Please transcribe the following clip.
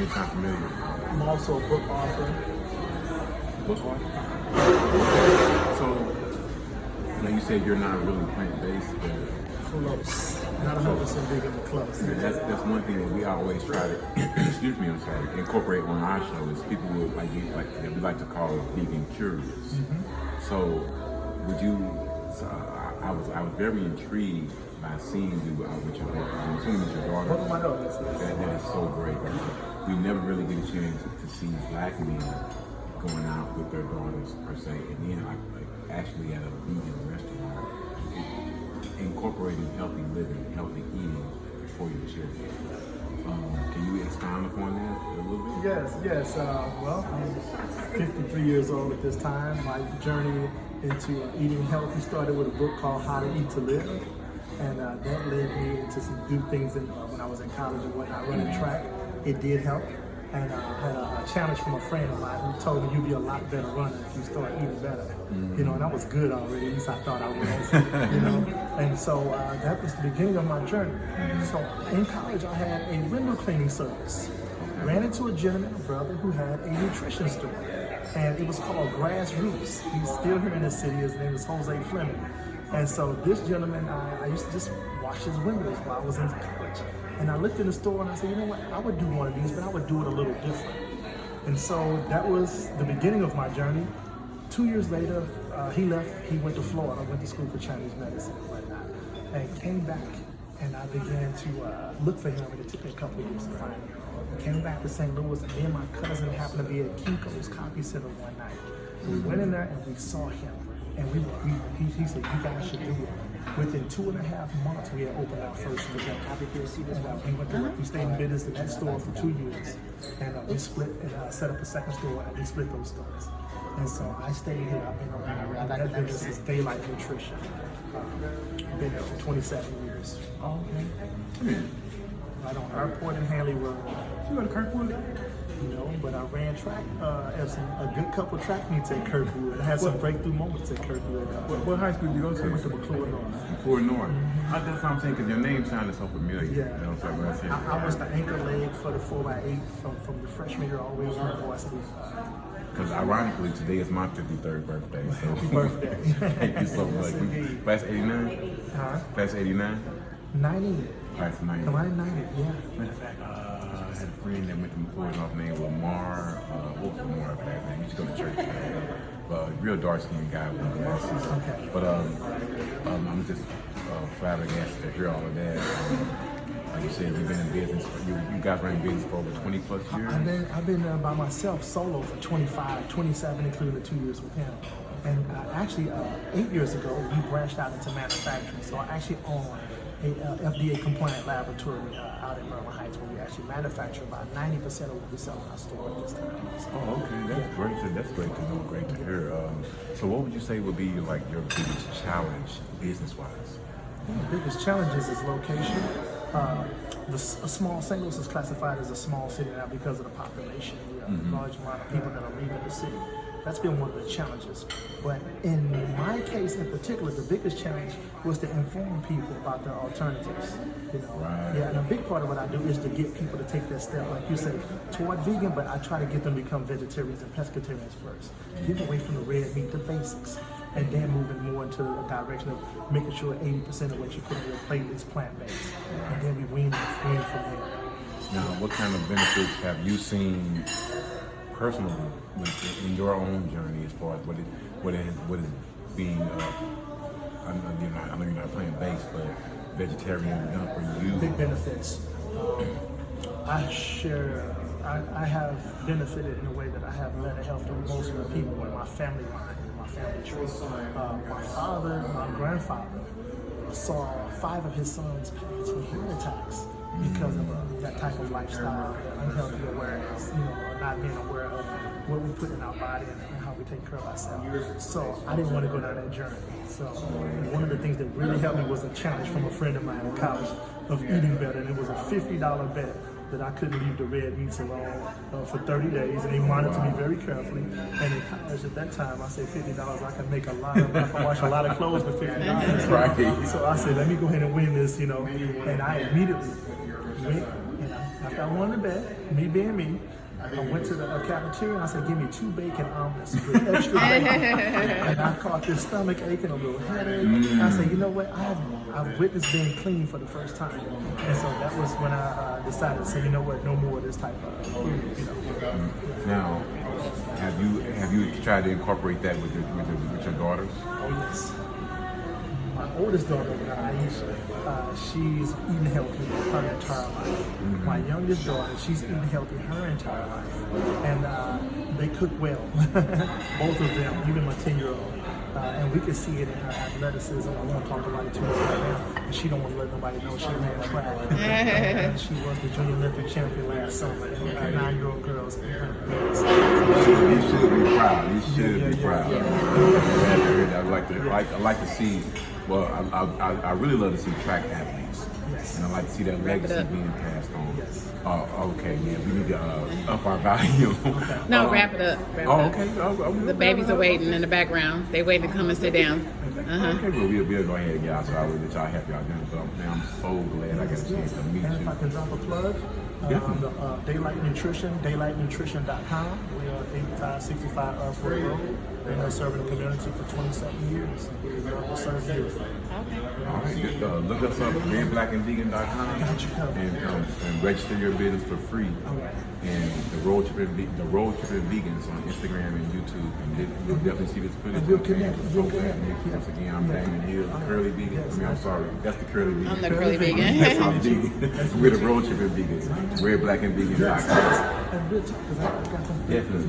name sounds familiar. I'm also a book author. Book author? So, now you said you're not really plant-based, but Close. Not 100% vegan, but close. that's one thing that we always try to, excuse me, I'm sorry, incorporate on our show is people would that we like to call vegan curious. So, would you? So I was very intrigued by seeing you with your daughter. I'm assuming it's your daughter. One of my daughters. That is so great. We never really get a chance to see black men going out with their daughters per se, and then like actually at a vegan restaurant, incorporating healthy living, healthy eating for your children. Can you expound upon that a little bit? Yes. Well, I'm 53 years old at this time. My journey into eating healthy started with a book called How to Eat to Live. And that led me into some good things when I was in college and whatnot. Running track, it did help. And I had a challenge from a friend of mine who told me you'd be a lot better runner if you start eating better. You know, and I was good already, at least I thought I was, you know. And so that was the beginning of my journey. So in college, I had a window cleaning service. Ran into a gentleman, a brother, who had a nutrition store. And it was called Grassroots. He's still here in the city. His name is Jose Fleming. And so this gentleman, I used to just wash his windows while I was in college. And I looked in the store and I said, you know what, I would do one of these, but I would do it a little different. And so that was the beginning of my journey. 2 years later, he left, he went to Florida, went to school for Chinese medicine and whatnot, and came back. And I began to look for him, and it took me a couple of years to find him. I came back to St. Louis, and me and my cousin happened to be at Kinko's Copy Center one night. We went in there and we saw him. And he said, you guys should do it. Within 2.5 months, we had opened our first store. And we went to work. We stayed in business in that store for 2 years. And we split and set up a second store, and we split those stores. And so I stayed here. I've been around. That business is DaylightNutrition. Been there for 27 years. Oh, okay. Right on Airport in Hanley Road. You go to Kirkwood? No, but I ran track as a good couple track meets at Kirkwood. I had some breakthrough moments at Kirkwood. What high school did you go to? I went to McClure North. McClure North. That's what I'm saying, because your name sounded so familiar. Yeah. You know what I'm saying? I was the anchor leg for the 4x8 from the freshman year all the way to the varsity. Because ironically, today is my 53rd birthday. So. Happy birthday. Thank you so much. Indeed. Class 89? Huh? Class 89? 90. Class 90. Come on, 90, yeah. Matter of fact, I had a friend that went to McClure North named Lamar. What was Lamar's last name? He used to go to church together. Real dark-skinned guy with the glasses. Okay. But I'm just flabbergasted to hear all of that. Like you said, you've been in business. You guys were in business for over 20 plus years. I've been by myself solo for 25, 27, including the 2 years with him. And actually, 8 years ago, we branched out into manufacturing. So I actually own a FDA compliant laboratory out in Maryland Heights, where we actually manufacture about 90% of what we sell in our store at this time. So, oh, okay, that's great. That's great to know. Great to hear. So, what would you say would be like your biggest challenge, business-wise? One of the biggest challenges is location. A small St. Louis is classified as a small city now because of the population. We have a large amount of people that are leaving the city. That's been one of the challenges. But in my case in particular, the biggest challenge was to inform people about their alternatives. You know? Right. Yeah, and a big part of what I do is to get people to take that step, like you said, toward vegan, but I try to get them to become vegetarians and pescatarians first. Get away from the red meat, the basics, and then moving more into the direction of making sure 80% of what you put on your plate is plant-based. And then we wean from there. Now, what kind of benefits have you seen personally in your own journey as far as what is being I know you're not plant-based, but vegetarian done for you? Big benefits. I have benefited in a way that I have better health than most of the people in my family line, my family tree. My father, my grandfather saw 5 of his sons pass from heart attacks because of that type of lifestyle, unhealthy awareness, not being aware of what we put in our body and how we take care of ourselves. So I didn't want to go down that journey. So one of the things that really helped me was a challenge from a friend of mine in college of eating better, and it was a $50 bet that I couldn't leave the red meats alone for 30 days, and he monitored me very carefully. And in college at that time, I said $50, I can make a lot of, I can wash a lot of clothes for $50. Right. So I said, let me go ahead and win this, and I immediately went and After I won the bet, me being me, I went to the cafeteria and I said, give me 2 bacon omelets with extra bacon. And I caught this stomach aching, a little headache. And I said, you know what? I've witnessed being clean for the first time. And so that was when I decided to say, you know what? No more of this type of food. You know. Now, have you tried to incorporate that with your daughters? Oh yes. My oldest daughter, Aisha, she's eating healthy her entire life. My youngest daughter, she's eating healthy her entire life. And they cook well, both of them, even my 10-year-old. And we can see it in her athleticism. I won't talk about it too much right now. And she don't want to let nobody know she ran track. And she was the Junior Olympic champion last summer. And 9-year-old girls. You should be proud. You should be proud. I like to see. Well, I really love to see track athletes, and I like to see that legacy being passed on. Yes. Okay, yeah, we need to up our value. No, wrap it up. Okay. The babies are waiting in the background. They waiting to come and sit down. Okay, well, we'll go ahead and get out, so I will let y'all have y'all done. But man, I'm so glad I got a chance to meet you. And if I can drop a plug, Daylight Nutrition, DaylightNutrition.com. We are 8565 Alvin Road. We've been serving the community for 27 years. We love to serve you. All right, just look us up, redblackandvegan.com, and register your business for free. And the road tripping vegans on Instagram and YouTube, and you'll definitely see this footage. We'll connect. Once again, I'm Damon Hill, curly vegan. I mean, I'm sorry, that's the curly vegan. I'm the curly vegan. That's I'm vegan. We're the road tripping vegans. Redblackandvegan.com. And we'll talk, because I got some Definitely.